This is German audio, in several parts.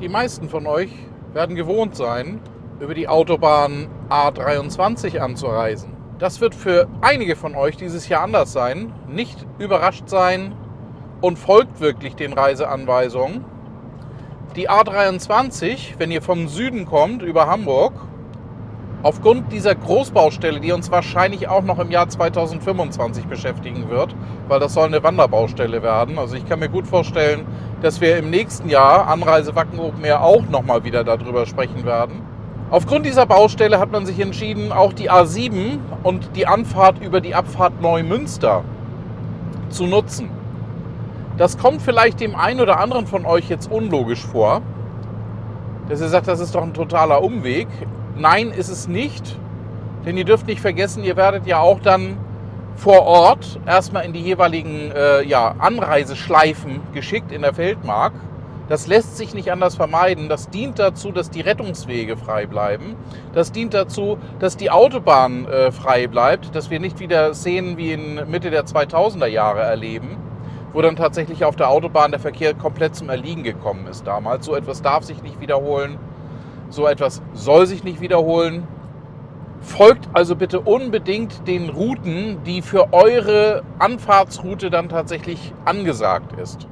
Die meisten von euch werden gewohnt sein, über die Autobahn A23 anzureisen. Das wird für einige von euch dieses Jahr anders sein, nicht überrascht sein und folgt wirklich den Reiseanweisungen. Die A23, wenn ihr vom Süden kommt, über Hamburg, aufgrund dieser Großbaustelle, die uns wahrscheinlich auch noch im Jahr 2025 beschäftigen wird, weil das soll eine Wanderbaustelle werden. Also ich kann mir gut vorstellen, dass wir im nächsten Jahr, Anreise Wacken Open Air, auch nochmal wieder darüber sprechen werden. Aufgrund dieser Baustelle hat man sich entschieden, auch die A7 und die Anfahrt über die Abfahrt Neumünster zu nutzen. Das kommt vielleicht dem einen oder anderen von euch jetzt unlogisch vor, dass ihr sagt, das ist doch ein totaler Umweg. Nein, ist es nicht, denn ihr dürft nicht vergessen, ihr werdet ja auch dann vor Ort erstmal in die jeweiligen Anreiseschleifen geschickt in der Feldmark. Das lässt sich nicht anders vermeiden. Das dient dazu, dass die Rettungswege frei bleiben. Das dient dazu, dass die Autobahn frei bleibt, dass wir nicht wieder Szenen wie in Mitte der 2000er Jahre erleben, wo dann tatsächlich auf der Autobahn der Verkehr komplett zum Erliegen gekommen ist damals. So etwas darf sich nicht wiederholen. So etwas soll sich nicht wiederholen. Folgt also bitte unbedingt den Routen, die für eure Anfahrtsroute dann tatsächlich angesagt ist.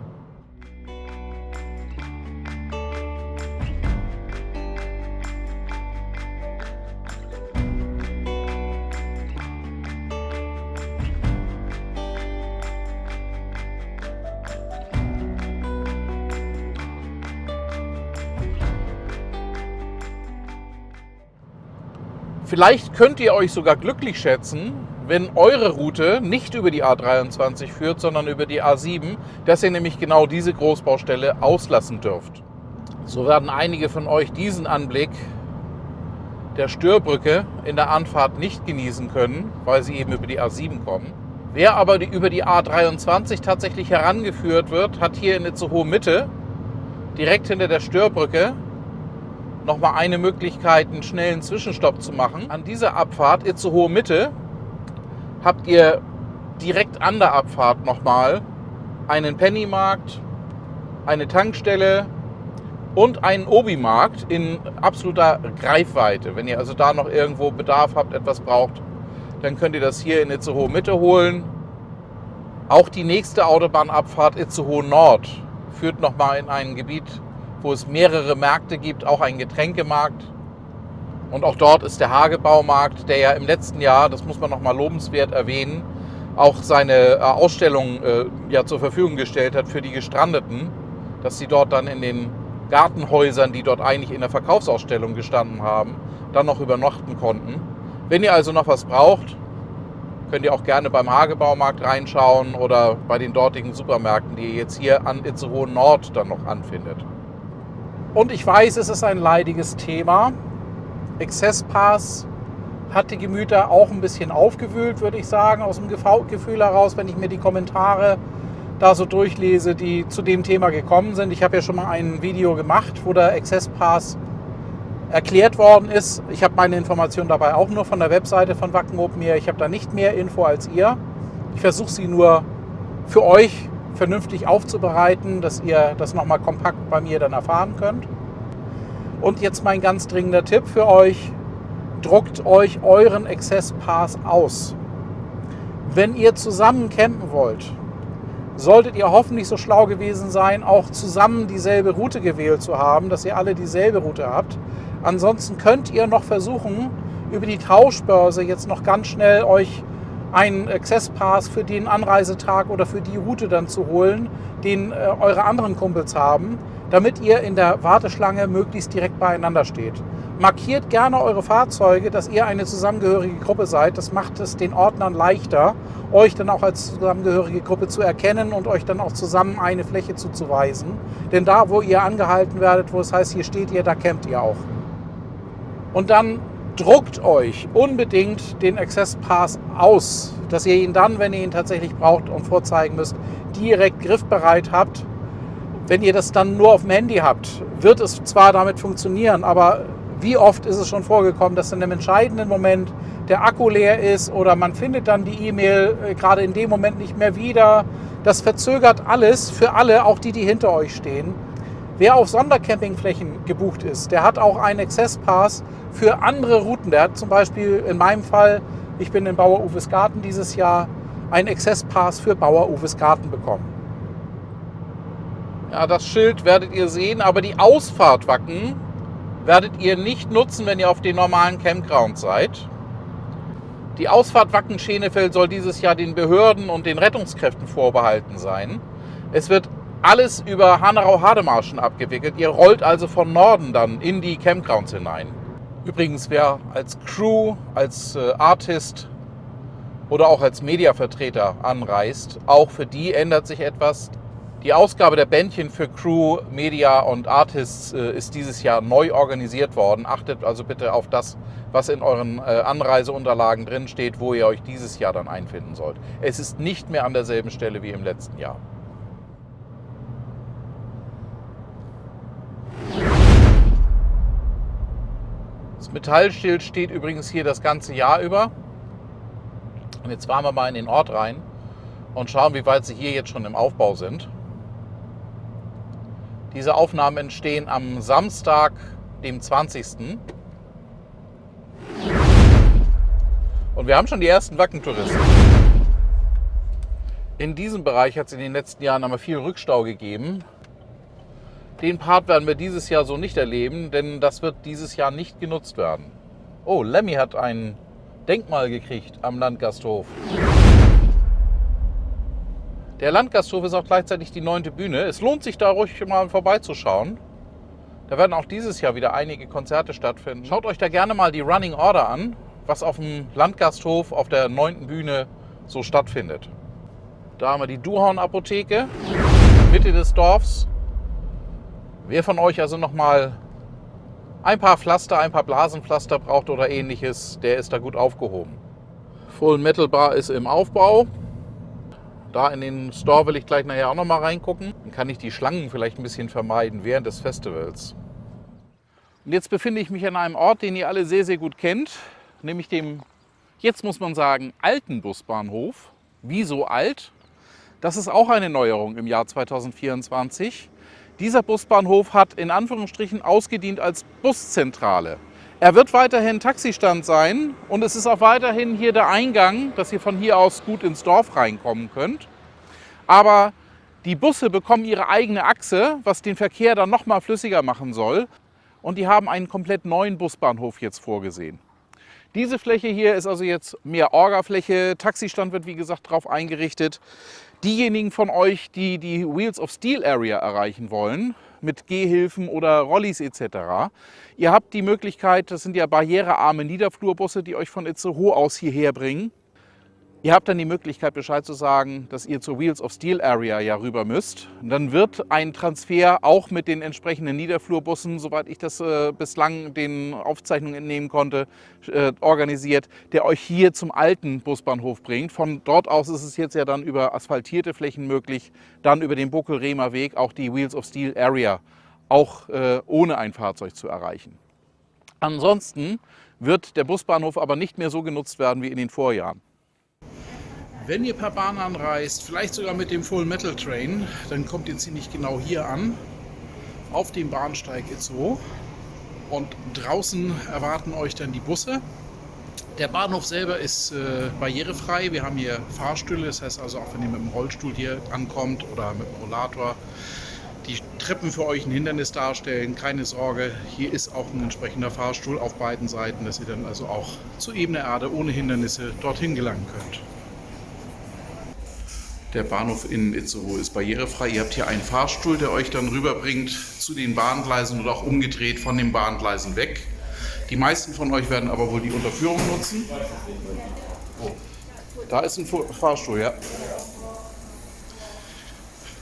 Vielleicht könnt ihr euch sogar glücklich schätzen, wenn eure Route nicht über die A23 führt, sondern über die A7, dass ihr nämlich genau diese Großbaustelle auslassen dürft. So werden einige von euch diesen Anblick der Störbrücke in der Anfahrt nicht genießen können, weil sie eben über die A7 kommen. Wer aber über die A23 tatsächlich herangeführt wird, hat hier in Itzehoe Mitte, direkt hinter der Störbrücke, nochmal eine Möglichkeit, einen schnellen Zwischenstopp zu machen. An dieser Abfahrt Itzehoe Mitte habt ihr direkt an der Abfahrt nochmal einen Pennymarkt, eine Tankstelle und einen Obi-Markt in absoluter Greifweite. Wenn ihr also da noch irgendwo Bedarf habt, etwas braucht, dann könnt ihr das hier in Itzehoe Mitte holen. Auch die nächste Autobahnabfahrt Itzehoe Nord führt nochmal in ein Gebiet, wo es mehrere Märkte gibt, auch einen Getränkemarkt. Und auch dort ist der Hagebaumarkt, der ja im letzten Jahr, das muss man nochmal lobenswert erwähnen, auch seine Ausstellung zur Verfügung gestellt hat für die Gestrandeten, dass sie dort dann in den Gartenhäusern, die dort eigentlich in der Verkaufsausstellung gestanden haben, dann noch übernachten konnten. Wenn ihr also noch was braucht, könnt ihr auch gerne beim Hagebaumarkt reinschauen oder bei den dortigen Supermärkten, die ihr jetzt hier an Itzehoe Nord dann noch anfindet. Und ich weiß, es ist ein leidiges Thema. Access Pass hat die Gemüter auch ein bisschen aufgewühlt, würde ich sagen, aus dem Gefühl heraus, wenn ich mir die Kommentare da so durchlese, die zu dem Thema gekommen sind. Ich habe ja schon mal ein Video gemacht, wo der Access Pass erklärt worden ist. Ich habe meine Informationen dabei auch nur von der Webseite von Wacken Open Air. Ich habe da nicht mehr Info als ihr. Ich versuche sie nur für euch vernünftig aufzubereiten, dass ihr das nochmal kompakt bei mir dann erfahren könnt. Und jetzt mein ganz dringender Tipp für euch: druckt euch euren Access Pass aus. Wenn ihr zusammen campen wollt, solltet ihr hoffentlich so schlau gewesen sein, auch zusammen dieselbe Route gewählt zu haben, dass ihr alle dieselbe Route habt. Ansonsten könnt ihr noch versuchen, über die Tauschbörse jetzt noch ganz schnell euch einen Access Pass für den Anreisetag oder für die Route dann zu holen, den eure anderen Kumpels haben, damit ihr in der Warteschlange möglichst direkt beieinander steht. Markiert gerne eure Fahrzeuge, dass ihr eine zusammengehörige Gruppe seid. Das macht es den Ordnern leichter, euch dann auch als zusammengehörige Gruppe zu erkennen und euch dann auch zusammen eine Fläche zuzuweisen. Denn da, wo ihr angehalten werdet, wo es heißt, hier steht ihr, da campt ihr auch. Und dann druckt euch unbedingt den Access Pass aus, dass ihr ihn dann, wenn ihr ihn tatsächlich braucht und vorzeigen müsst, direkt griffbereit habt. Wenn ihr das dann nur auf dem Handy habt, wird es zwar damit funktionieren, aber wie oft ist es schon vorgekommen, dass in einem entscheidenden Moment der Akku leer ist oder man findet dann die E-Mail gerade in dem Moment nicht mehr wieder. Das verzögert alles für alle, auch die hinter euch stehen. Wer auf Sondercampingflächen gebucht ist, der hat auch einen Access Pass für andere Routen. Der hat zum Beispiel in meinem Fall, ich bin in Bauer-Uwes Garten dieses Jahr, einen Access Pass für Bauer-Uwes Garten bekommen. Ja, das Schild werdet ihr sehen, aber die Ausfahrtwacken werdet ihr nicht nutzen, wenn ihr auf den normalen Campgrounds seid. Die Ausfahrt Wacken-Schenefeld soll dieses Jahr den Behörden und den Rettungskräften vorbehalten sein. Es wird alles über Hanau-Hademarschen abgewickelt. Ihr rollt also von Norden dann in die Campgrounds hinein. Übrigens, wer als Crew, als Artist oder auch als Mediavertreter anreist, auch für die ändert sich etwas. Die Ausgabe der Bändchen für Crew, Media und Artists ist dieses Jahr neu organisiert worden. Achtet also bitte auf das, was in euren Anreiseunterlagen drin steht, wo ihr euch dieses Jahr dann einfinden sollt. Es ist nicht mehr an derselben Stelle wie im letzten Jahr. Das Metallschild steht übrigens hier das ganze Jahr über. Und jetzt fahren wir mal in den Ort rein und schauen, wie weit sie hier jetzt schon im Aufbau sind. Diese Aufnahmen entstehen am Samstag, dem 20. Und wir haben schon die ersten Wackentouristen. In diesem Bereich hat es in den letzten Jahren aber viel Rückstau gegeben. Den Part werden wir dieses Jahr so nicht erleben, denn das wird dieses Jahr nicht genutzt werden. Oh, Lemmy hat ein Denkmal gekriegt am Landgasthof. Der Landgasthof ist auch gleichzeitig die 9. Bühne. Es lohnt sich da ruhig mal vorbeizuschauen. Da werden auch dieses Jahr wieder einige Konzerte stattfinden. Schaut euch da gerne mal die Running Order an, was auf dem Landgasthof auf der 9. Bühne so stattfindet. Da haben wir die Duhorn-Apotheke, Mitte des Dorfs. Wer von euch also nochmal ein paar Pflaster, ein paar Blasenpflaster braucht oder ähnliches, der ist da gut aufgehoben. Full Metal Bar ist im Aufbau. Da in den Store will ich gleich nachher auch noch mal reingucken. Dann kann ich die Schlangen vielleicht ein bisschen vermeiden während des Festivals. Und jetzt befinde ich mich an einem Ort, den ihr alle sehr, sehr gut kennt. Nämlich dem, jetzt muss man sagen, alten Busbahnhof. Wieso alt? Das ist auch eine Neuerung im Jahr 2024. Dieser Busbahnhof hat in Anführungsstrichen ausgedient als Buszentrale. Er wird weiterhin Taxistand sein und es ist auch weiterhin hier der Eingang, dass ihr von hier aus gut ins Dorf reinkommen könnt. Aber die Busse bekommen ihre eigene Achse, was den Verkehr dann noch mal flüssiger machen soll. Und die haben einen komplett neuen Busbahnhof jetzt vorgesehen. Diese Fläche hier ist also jetzt mehr Orgafläche. Taxistand wird wie gesagt darauf eingerichtet. Diejenigen von euch, die die Wheels of Steel Area erreichen wollen, mit Gehhilfen oder Rollis etc. Ihr habt die Möglichkeit, das sind ja barrierearme Niederflurbusse, die euch von Itzehoe aus hierher bringen. Ihr habt dann die Möglichkeit, Bescheid zu sagen, dass ihr zur Wheels of Steel Area ja rüber müsst. Dann wird ein Transfer auch mit den entsprechenden Niederflurbussen, soweit ich das bislang den Aufzeichnungen entnehmen konnte, organisiert, der euch hier zum alten Busbahnhof bringt. Von dort aus ist es jetzt ja dann über asphaltierte Flächen möglich, dann über den Buckel-Rehmer Weg auch die Wheels of Steel Area auch ohne ein Fahrzeug zu erreichen. Ansonsten wird der Busbahnhof aber nicht mehr so genutzt werden wie in den Vorjahren. Wenn ihr per Bahn anreist, vielleicht sogar mit dem Full Metal Train, dann kommt ihr ziemlich genau hier an, auf dem Bahnsteig Itzehoe. Und draußen erwarten euch dann die Busse. Der Bahnhof selber ist barrierefrei. Wir haben hier Fahrstühle, das heißt also auch wenn ihr mit dem Rollstuhl hier ankommt oder mit dem Rollator, die Treppen für euch ein Hindernis darstellen, keine Sorge. Hier ist auch ein entsprechender Fahrstuhl auf beiden Seiten, dass ihr dann also auch zu ebener Erde ohne Hindernisse dorthin gelangen könnt. Der Bahnhof in Itzehoe ist barrierefrei. Ihr habt hier einen Fahrstuhl, der euch dann rüberbringt zu den Bahngleisen oder auch umgedreht von den Bahngleisen weg. Die meisten von euch werden aber wohl die Unterführung nutzen. Oh, da ist ein Fahrstuhl, ja.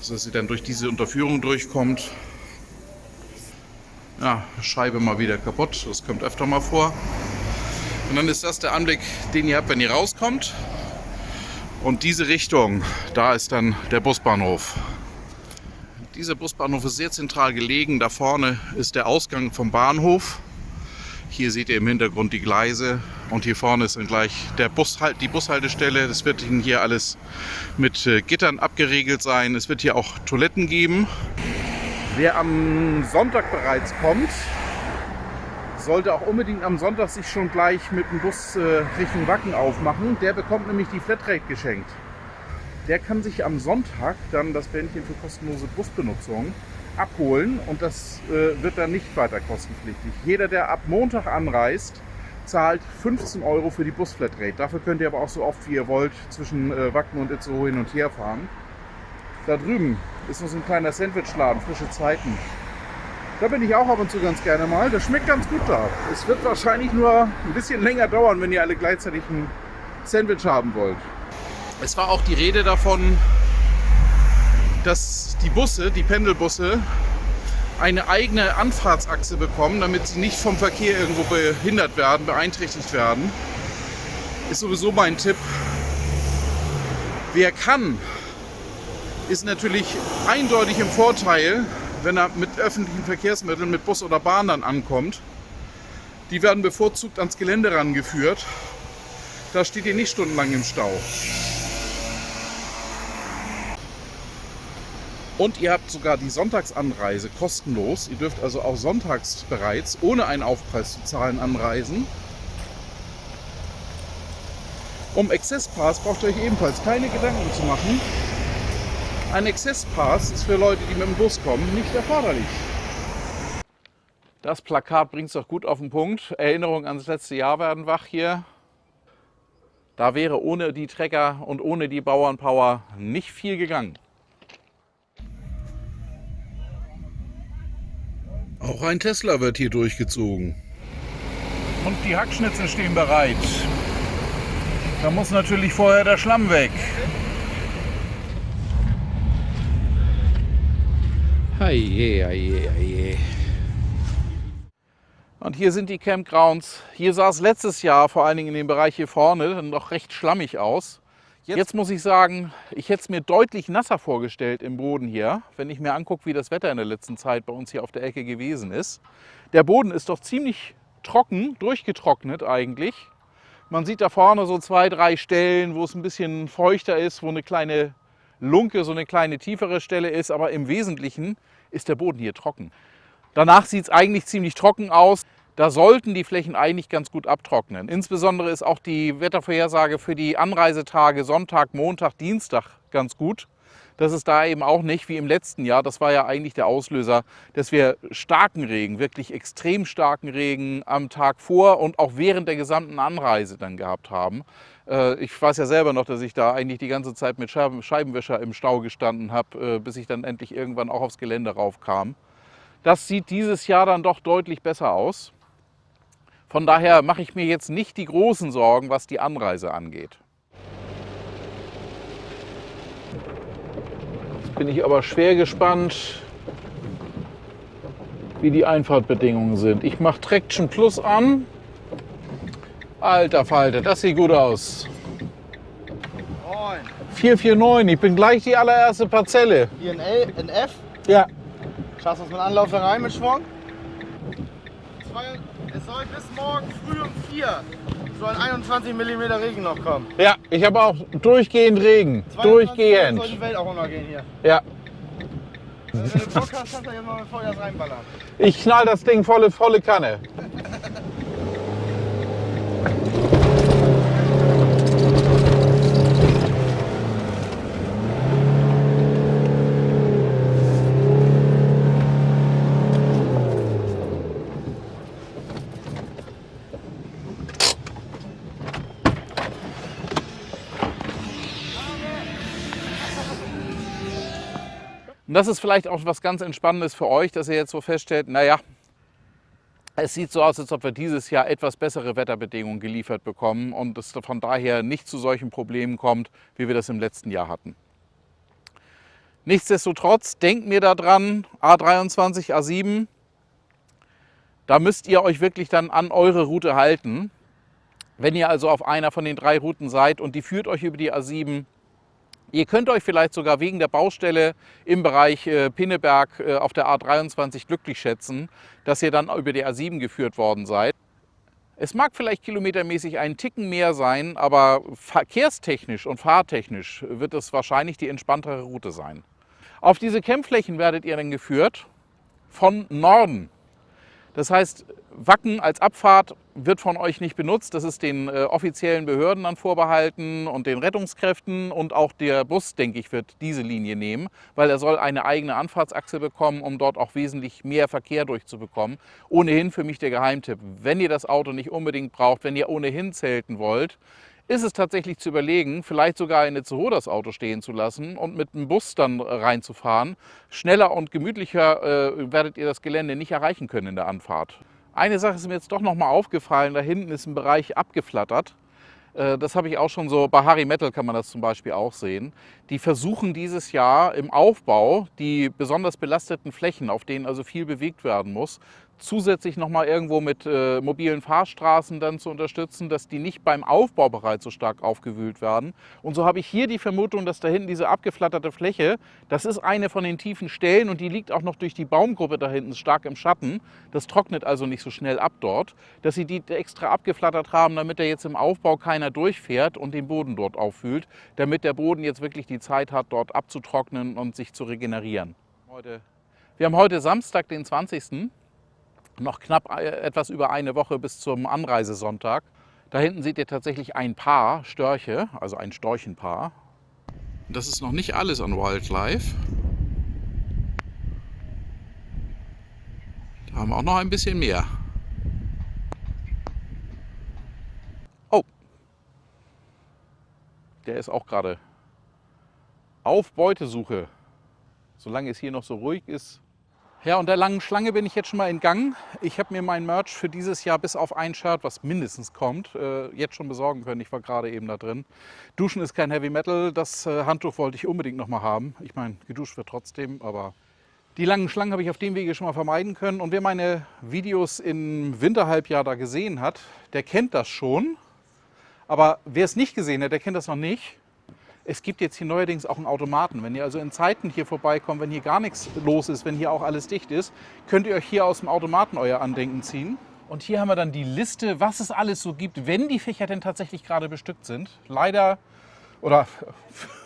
So dass ihr dann durch diese Unterführung durchkommt. Ja, Scheibe mal wieder kaputt, das kommt öfter mal vor. Und dann ist das der Anblick, den ihr habt, wenn ihr rauskommt. Und diese Richtung, da ist dann der Busbahnhof. Dieser Busbahnhof ist sehr zentral gelegen. Da vorne ist der Ausgang vom Bahnhof. Hier seht ihr im Hintergrund die Gleise. Und hier vorne ist dann gleich die Bushaltestelle. Das wird hier alles mit Gittern abgeriegelt sein. Es wird hier auch Toiletten geben. Wer am Sonntag bereits kommt, sollte auch unbedingt am Sonntag sich schon gleich mit dem Bus Richtung Wacken aufmachen. Der bekommt nämlich die Flatrate geschenkt. Der kann sich am Sonntag dann das Bändchen für kostenlose Busbenutzung abholen und das wird dann nicht weiter kostenpflichtig. Jeder, der ab Montag anreist, zahlt 15 € für die Busflatrate. Dafür könnt ihr aber auch so oft wie ihr wollt zwischen Wacken und Itzehoe hin und her fahren. Da drüben ist noch so ein kleiner Sandwichladen, frische Zeiten. Da bin ich auch ab und zu ganz gerne mal. Das schmeckt ganz gut da. Es wird wahrscheinlich nur ein bisschen länger dauern, wenn ihr alle gleichzeitig ein Sandwich haben wollt. Es war auch die Rede davon, dass die Busse, die Pendelbusse, eine eigene Anfahrtsachse bekommen, damit sie nicht vom Verkehr irgendwo behindert werden, beeinträchtigt werden. Ist sowieso mein Tipp. Wer kann, ist natürlich eindeutig im Vorteil, wenn er mit öffentlichen Verkehrsmitteln, mit Bus oder Bahn dann ankommt. Die werden bevorzugt ans Gelände rangeführt. Da steht ihr nicht stundenlang im Stau. Und ihr habt sogar die Sonntagsanreise kostenlos. Ihr dürft also auch sonntags bereits ohne einen Aufpreis zu zahlen anreisen. Um Access Pass braucht ihr euch ebenfalls keine Gedanken zu machen. Ein Access Pass ist für Leute, die mit dem Bus kommen, nicht erforderlich. Das Plakat bringt es doch gut auf den Punkt. Erinnerungen ans letzte Jahr werden wach hier. Da wäre ohne die Trecker und ohne die Bauernpower nicht viel gegangen. Auch ein Tesla wird hier durchgezogen. Und die Hackschnitze stehen bereit. Da muss natürlich vorher der Schlamm weg. Heije, heije, heije. Und hier sind die Campgrounds. Hier sah es letztes Jahr, vor allen Dingen in dem Bereich hier vorne, noch recht schlammig aus. Jetzt muss ich sagen, ich hätte es mir deutlich nasser vorgestellt im Boden hier, wenn ich mir angucke, wie das Wetter in der letzten Zeit bei uns hier auf der Ecke gewesen ist. Der Boden ist doch ziemlich trocken, durchgetrocknet eigentlich. Man sieht da vorne so 2, 3 Stellen, wo es ein bisschen feuchter ist, wo eine kleine Lunke, so eine kleine tiefere Stelle ist, aber im Wesentlichen ist der Boden hier trocken. Danach sieht es eigentlich ziemlich trocken aus. Da sollten die Flächen eigentlich ganz gut abtrocknen. Insbesondere ist auch die Wettervorhersage für die Anreisetage Sonntag, Montag, Dienstag ganz gut. Das ist da eben auch nicht wie im letzten Jahr. Das war ja eigentlich der Auslöser, dass wir starken Regen, wirklich extrem starken Regen am Tag vor und auch während der gesamten Anreise dann gehabt haben. Ich weiß ja selber noch, dass ich da eigentlich die ganze Zeit mit Scheibenwischer im Stau gestanden habe, bis ich dann endlich irgendwann auch aufs Gelände raufkam. Das sieht dieses Jahr dann doch deutlich besser aus. Von daher mache ich mir jetzt nicht die großen Sorgen, was die Anreise angeht. Jetzt bin ich aber schwer gespannt, wie die Einfahrtbedingungen sind. Ich mache Traction Plus an. Alter Falter, das sieht gut aus. 449, ich bin gleich die allererste Parzelle. Hier in F? Ja. Schaffst du es mit Anlauf da rein mit Schwung? Es soll bis morgen früh um 4 sollen 21 mm Regen noch kommen. Ja, ich habe auch durchgehend Regen. 22 Durchgehend. soll die Welt auch untergehen hier. Ja. Wenn du Bock hast, kannst du jetzt mal mit Vollgas reinballern. Ich knall das Ding volle Kanne. Und das ist vielleicht auch was ganz Entspannendes für euch, dass ihr jetzt so feststellt, naja, es sieht so aus, als ob wir dieses Jahr etwas bessere Wetterbedingungen geliefert bekommen und es von daher nicht zu solchen Problemen kommt, wie wir das im letzten Jahr hatten. Nichtsdestotrotz, denkt mir daran, A23, A7, da müsst ihr euch wirklich dann an eure Route halten. Wenn ihr also auf einer von den 3 Routen seid und die führt euch über die A7, ihr könnt euch vielleicht sogar wegen der Baustelle im Bereich Pinneberg auf der A23 glücklich schätzen, dass ihr dann über die A7 geführt worden seid. Es mag vielleicht kilometermäßig einen Ticken mehr sein, aber verkehrstechnisch und fahrtechnisch wird es wahrscheinlich die entspanntere Route sein. Auf diese Campflächen werdet ihr dann geführt. von Norden. Das heißt, Wacken als Abfahrt wird von euch nicht benutzt. Das ist den offiziellen Behörden dann vorbehalten und den Rettungskräften, und auch der Bus, denke ich, wird diese Linie nehmen, weil er soll eine eigene Anfahrtsachse bekommen, um dort auch wesentlich mehr Verkehr durchzubekommen. Ohnehin für mich der Geheimtipp: Wenn ihr das Auto nicht unbedingt braucht, wenn ihr ohnehin zelten wollt, ist es tatsächlich zu überlegen, vielleicht sogar in Itzehoe das Auto stehen zu lassen und mit dem Bus dann reinzufahren. Schneller und gemütlicher werdet ihr das Gelände nicht erreichen können in der Anfahrt. Eine Sache ist mir jetzt doch noch mal aufgefallen: Da hinten ist ein Bereich abgeflattert. Das habe ich auch schon so, bei Harry Metal kann man das zum Beispiel auch sehen. Die versuchen dieses Jahr im Aufbau die besonders belasteten Flächen, auf denen also viel bewegt werden muss, zusätzlich nochmal irgendwo mit mobilen Fahrstraßen dann zu unterstützen, dass die nicht beim Aufbau bereits so stark aufgewühlt werden. Und so habe ich hier die Vermutung, dass da hinten diese abgeflatterte Fläche, das ist eine von den tiefen Stellen, und die liegt auch noch durch die Baumgruppe da hinten stark im Schatten. Das trocknet also nicht so schnell ab dort, dass sie die extra abgeflattert haben, damit da jetzt im Aufbau keiner durchfährt und den Boden dort aufwühlt, damit der Boden jetzt wirklich die Zeit hat, dort abzutrocknen und sich zu regenerieren. Wir haben heute Samstag, den 20. Noch knapp etwas über eine Woche bis zum Anreisesonntag. Da hinten seht ihr tatsächlich ein Paar Störche, also ein Storchenpaar. Das ist noch nicht alles an Wildlife. Da haben wir auch noch ein bisschen mehr. Oh, der ist auch gerade auf Beutesuche, solange es hier noch so ruhig ist. Ja, und der langen Schlange bin ich jetzt schon mal entgangen. Ich habe mir mein Merch für dieses Jahr bis auf ein Shirt, was mindestens kommt, jetzt schon besorgen können. Ich war gerade eben da drin. Duschen ist kein Heavy Metal. Das Handtuch wollte ich unbedingt noch mal haben. Ich meine, geduscht wird trotzdem, aber die langen Schlangen habe ich auf dem Wege schon mal vermeiden können. Und wer meine Videos im Winterhalbjahr da gesehen hat, der kennt das schon. Aber wer es nicht gesehen hat, der kennt das noch nicht. Es gibt jetzt hier neuerdings auch einen Automaten. Wenn ihr also in Zeiten hier vorbeikommt, wenn hier gar nichts los ist, wenn hier auch alles dicht ist, könnt ihr euch hier aus dem Automaten euer Andenken ziehen. Und hier haben wir dann die Liste, was es alles so gibt, wenn die Fächer denn tatsächlich gerade bestückt sind. Leider, oder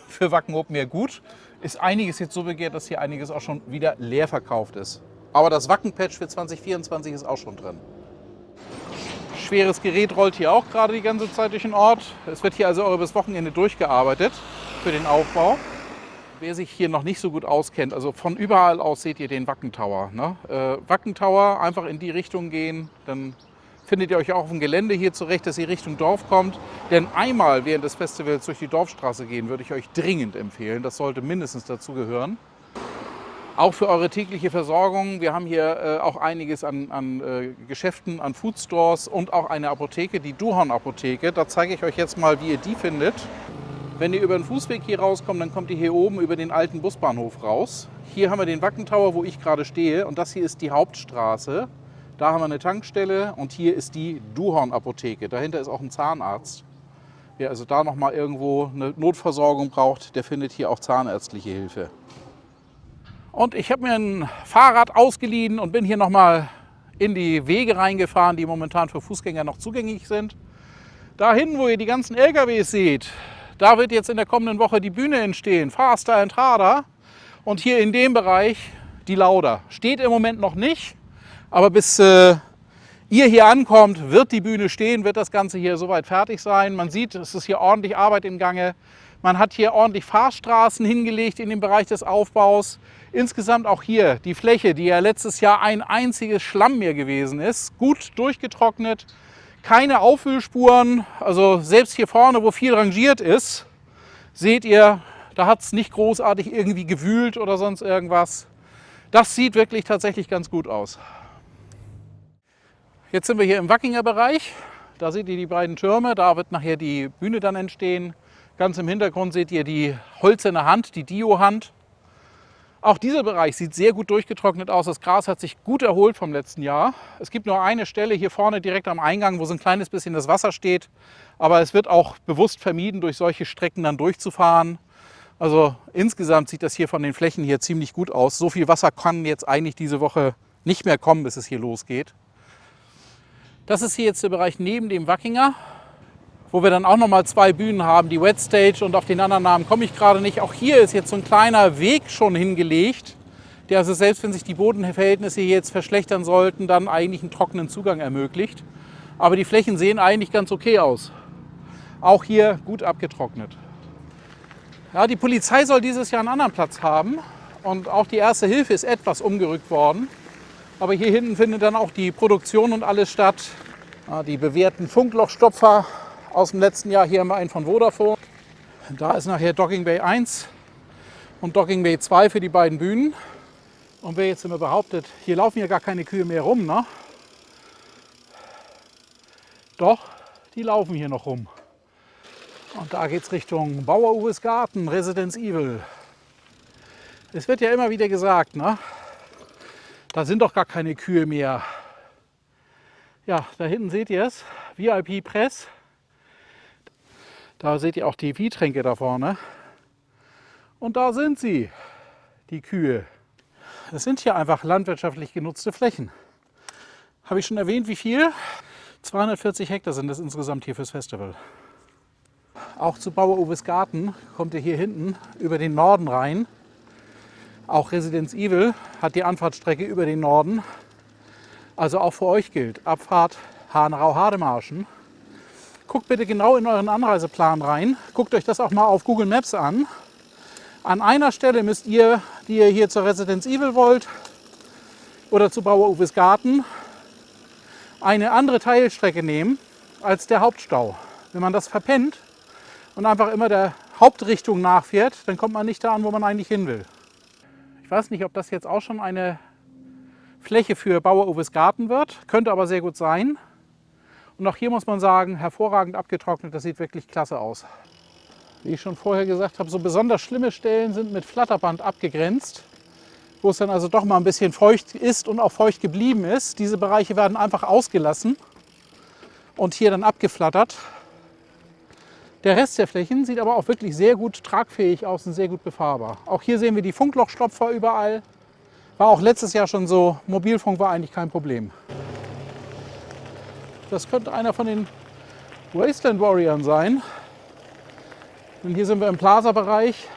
für Wacken Open Air gut, ist einiges jetzt so begehrt, dass hier einiges auch schon wieder leer verkauft ist. Aber das Wacken-Patch für 2024 ist auch schon drin. Schweres Gerät rollt hier auch gerade die ganze Zeit durch den Ort. Es wird hier also übers Wochenende durchgearbeitet für den Aufbau. Wer sich hier noch nicht so gut auskennt, also von überall aus seht ihr den Wacken Tower. Ne? Wacken Tower, einfach in die Richtung gehen, dann findet ihr euch auch auf dem Gelände hier zurecht, dass ihr Richtung Dorf kommt. Denn einmal während des Festivals durch die Dorfstraße gehen, würde ich euch dringend empfehlen. Das sollte mindestens dazu gehören. Auch für eure tägliche Versorgung. Wir haben hier auch einiges an Geschäften, an Foodstores und auch eine Apotheke, die Duhorn-Apotheke. Da zeige ich euch jetzt mal, wie ihr die findet. Wenn ihr über den Fußweg hier rauskommt, dann kommt ihr hier oben über den alten Busbahnhof raus. Hier haben wir den Wacken Tower, wo ich gerade stehe, und das hier ist die Hauptstraße. Da haben wir eine Tankstelle und hier ist die Duhorn-Apotheke. Dahinter ist auch ein Zahnarzt. Wer also da noch mal irgendwo eine Notversorgung braucht, der findet hier auch zahnärztliche Hilfe. Und ich habe mir ein Fahrrad ausgeliehen und bin hier nochmal in die Wege reingefahren, die momentan für Fußgänger noch zugänglich sind. Da hinten, wo ihr die ganzen LKWs seht, da wird jetzt in der kommenden Woche die Bühne entstehen, Faster and Harder. Und hier in dem Bereich die Lauda. Steht im Moment noch nicht, aber bis ihr hier ankommt, wird die Bühne stehen, wird das Ganze hier soweit fertig sein. Man sieht, es ist hier ordentlich Arbeit im Gange. Man hat hier ordentlich Fahrstraßen hingelegt in dem Bereich des Aufbaus. Insgesamt auch hier die Fläche, die ja letztes Jahr ein einziges Schlammmeer gewesen ist, gut durchgetrocknet, keine Auffüllspuren. Also selbst hier vorne, wo viel rangiert ist, seht ihr, da hat es nicht großartig irgendwie gewühlt oder sonst irgendwas. Das sieht wirklich tatsächlich ganz gut aus. Jetzt sind wir hier im Wackinger Bereich. Da seht ihr die beiden Türme, da wird nachher die Bühne dann entstehen. Ganz im Hintergrund seht ihr die holzerne Hand, die Dio-Hand. Auch dieser Bereich sieht sehr gut durchgetrocknet aus. Das Gras hat sich gut erholt vom letzten Jahr. Es gibt nur eine Stelle hier vorne direkt am Eingang, wo so ein kleines bisschen das Wasser steht. Aber es wird auch bewusst vermieden, durch solche Strecken dann durchzufahren. Also insgesamt sieht das hier von den Flächen hier ziemlich gut aus. So viel Wasser kann jetzt eigentlich diese Woche nicht mehr kommen, bis es hier losgeht. Das ist hier jetzt der Bereich neben dem Wackinger, wo wir dann auch nochmal zwei Bühnen haben, die Wet Stage, und auf den anderen Namen komme ich gerade nicht. Auch hier ist jetzt so ein kleiner Weg schon hingelegt, der also selbst wenn sich die Bodenverhältnisse jetzt verschlechtern sollten, dann eigentlich einen trockenen Zugang ermöglicht. Aber die Flächen sehen eigentlich ganz okay aus. Auch hier gut abgetrocknet. Ja, die Polizei soll dieses Jahr einen anderen Platz haben und auch die Erste Hilfe ist etwas umgerückt worden. Aber hier hinten findet dann auch die Produktion und alles statt. Ja, die bewährten Funklochstopfer aus dem letzten Jahr, hier haben wir einen von Vodafone. Da ist nachher Docking Bay 1 und Docking Bay 2 für die beiden Bühnen. Und wer jetzt immer behauptet, hier laufen ja gar keine Kühe mehr rum, ne? Doch, die laufen hier noch rum. Und da geht es Richtung Bauer-Uwes Garten, Residence Evil. Es wird ja immer wieder gesagt, ne? Da sind doch gar keine Kühe mehr. Ja, da hinten seht ihr es, VIP Press. Da seht ihr auch die Viehtränke da vorne. Und da sind sie, die Kühe. Das sind hier einfach landwirtschaftlich genutzte Flächen. Habe ich schon erwähnt, wie viel? 240 Hektar sind das insgesamt hier fürs Festival. Auch zu Bauer-Uwes Garten kommt ihr hier hinten über den Norden rein. Auch Residence Evil hat die Anfahrtsstrecke über den Norden. Also auch für euch gilt Abfahrt Hanau-Hademarschen. Guckt bitte genau in euren Anreiseplan rein. Guckt euch das auch mal auf Google Maps an. An einer Stelle müsst ihr, die ihr hier zur Residence Evil wollt oder zu Bauer-Uwes Garten, eine andere Teilstrecke nehmen als der Hauptstau. Wenn man das verpennt und einfach immer der Hauptrichtung nachfährt, dann kommt man nicht da an, wo man eigentlich hin will. Ich weiß nicht, ob das jetzt auch schon eine Fläche für Bauer-Uwes Garten wird, könnte aber sehr gut sein. Und auch hier muss man sagen, hervorragend abgetrocknet, das sieht wirklich klasse aus. Wie ich schon vorher gesagt habe, so besonders schlimme Stellen sind mit Flatterband abgegrenzt, wo es dann also doch mal ein bisschen feucht ist und auch feucht geblieben ist. Diese Bereiche werden einfach ausgelassen und hier dann abgeflattert. Der Rest der Flächen sieht aber auch wirklich sehr gut tragfähig aus und sehr gut befahrbar. Auch hier sehen wir die Funklochstopfer überall. War auch letztes Jahr schon so, Mobilfunk war eigentlich kein Problem. Das könnte einer von den Wasteland Warriors sein. Und hier sind wir im Plaza-Bereich.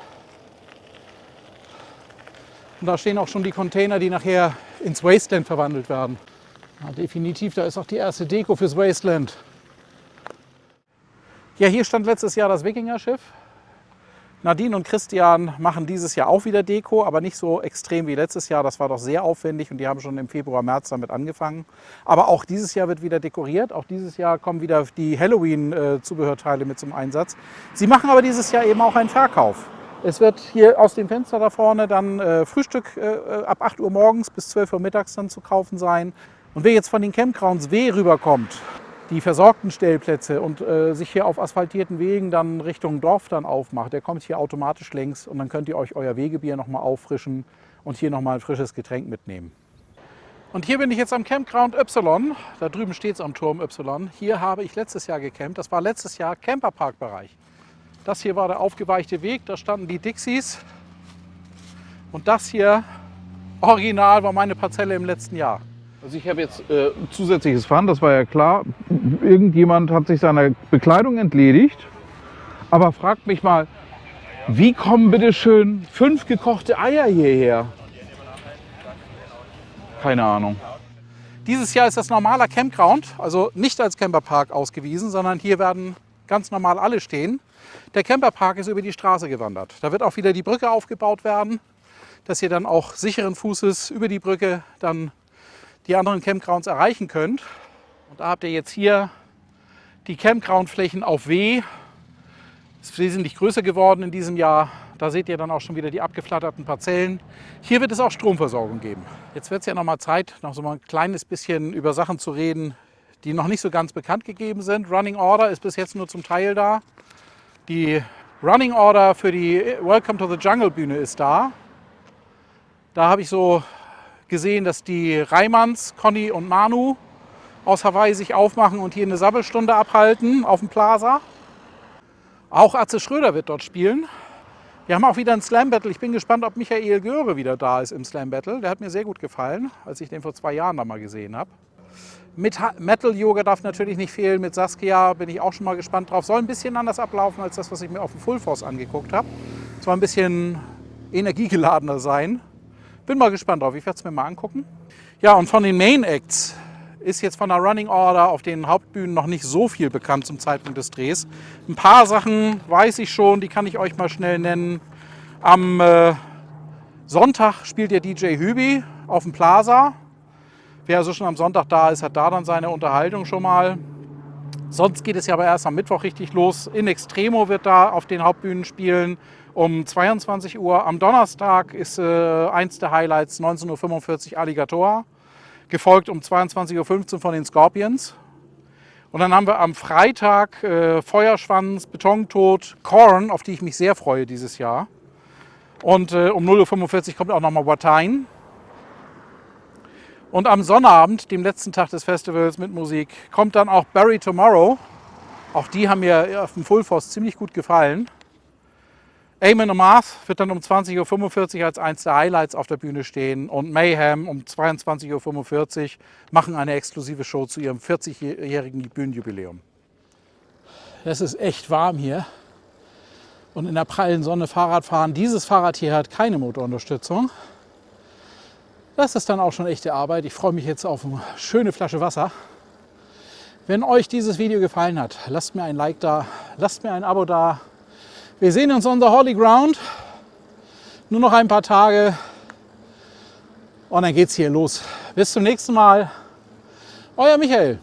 Und da stehen auch schon die Container, die nachher ins Wasteland verwandelt werden. Ja, definitiv, da ist auch die erste Deko fürs Wasteland. Ja, hier stand letztes Jahr das Wikinger-Schiff. Nadine und Christian machen dieses Jahr auch wieder Deko, aber nicht so extrem wie letztes Jahr. Das war doch sehr aufwendig und die haben schon im Februar, März damit angefangen. Aber auch dieses Jahr wird wieder dekoriert. Auch dieses Jahr kommen wieder die Halloween-Zubehörteile mit zum Einsatz. Sie machen aber dieses Jahr eben auch einen Verkauf. Es wird hier aus dem Fenster da vorne dann Frühstück ab 8 Uhr morgens bis 12 Uhr mittags dann zu kaufen sein. Und wer jetzt von den Campgrounds W rüberkommt, die versorgten Stellplätze und sich hier auf asphaltierten Wegen dann Richtung Dorf dann aufmacht, der kommt hier automatisch längs und dann könnt ihr euch euer Wegebier nochmal auffrischen und hier nochmal ein frisches Getränk mitnehmen. Und hier bin ich jetzt am Campground Y, da drüben steht es am Turm Y. Hier habe ich letztes Jahr gecampt, das war letztes Jahr Camperparkbereich. Das hier war der aufgeweichte Weg, da standen die Dixies und das hier original war meine Parzelle im letzten Jahr. Also ich habe jetzt zusätzliches Fahren, das war ja klar. Irgendjemand hat sich seiner Bekleidung entledigt. Aber fragt mich mal, wie kommen bitte schön 5 gekochte Eier hierher? Keine Ahnung. Dieses Jahr ist das normaler Campground, also nicht als Camperpark ausgewiesen, sondern hier werden ganz normal alle stehen. Der Camperpark ist über die Straße gewandert. Da wird auch wieder die Brücke aufgebaut werden, dass ihr dann auch sicheren Fußes über die Brücke dann die anderen Campgrounds erreichen könnt. Und da habt ihr jetzt hier die Campground-Flächen auf W. Ist wesentlich größer geworden in diesem Jahr. Da seht ihr dann auch schon wieder die abgeflatterten Parzellen. Hier wird es auch Stromversorgung geben. Jetzt wird es ja noch mal Zeit, noch so mal ein kleines bisschen über Sachen zu reden, die noch nicht so ganz bekannt gegeben sind. Running Order ist bis jetzt nur zum Teil da. Die Running Order für die Welcome to the Jungle Bühne ist da. Da habe ich so gesehen, dass die Reimanns, Conny und Manu aus Hawaii sich aufmachen und hier eine Sabbelstunde abhalten auf dem Plaza. Auch Atze Schröder wird dort spielen. Wir haben auch wieder ein Slam Battle. Ich bin gespannt, ob Michael Göre wieder da ist im Slam Battle. Der hat mir sehr gut gefallen, als ich den vor 2 Jahren da mal gesehen habe. Mit Metal Yoga darf natürlich nicht fehlen. Mit Saskia bin ich auch schon mal gespannt drauf. Soll ein bisschen anders ablaufen als das, was ich mir auf dem Full Force angeguckt habe. Soll ein bisschen energiegeladener sein. Bin mal gespannt drauf, ich werde es mir mal angucken. Ja, und von den Main Acts ist jetzt von der Running Order auf den Hauptbühnen noch nicht so viel bekannt zum Zeitpunkt des Drehs. Ein paar Sachen weiß ich schon, die kann ich euch mal schnell nennen. Am Sonntag spielt der DJ Hübi auf dem Plaza. Wer also schon am Sonntag da ist, hat da dann seine Unterhaltung schon mal. Sonst geht es ja aber erst am Mittwoch richtig los. In Extremo wird da auf den Hauptbühnen spielen um 22 Uhr. Am Donnerstag ist eins der Highlights 19.45 Uhr Alligator, gefolgt um 22.15 Uhr von den Scorpions. Und dann haben wir am Freitag Feuerschwanz, Betontod, Korn, auf die ich mich sehr freue dieses Jahr. Und um 0.45 Uhr kommt auch nochmal Watain. Und am Sonnabend, dem letzten Tag des Festivals mit Musik, kommt dann auch Bury Tomorrow. Auch die haben mir auf dem Full Force ziemlich gut gefallen. Amon Amarth wird dann um 20.45 Uhr als eins der Highlights auf der Bühne stehen. Und Mayhem um 22.45 Uhr machen eine exklusive Show zu ihrem 40-jährigen Bühnenjubiläum. Es ist echt warm hier. Und in der prallen Sonne Fahrrad fahren. Dieses Fahrrad hier hat keine Motorunterstützung. Das ist dann auch schon echte Arbeit. Ich freue mich jetzt auf eine schöne Flasche Wasser. Wenn euch dieses Video gefallen hat, lasst mir ein Like da, lasst mir ein Abo da. Wir sehen uns on the Holy Ground. Nur noch ein paar Tage und dann geht's hier los. Bis zum nächsten Mal. Euer Michael.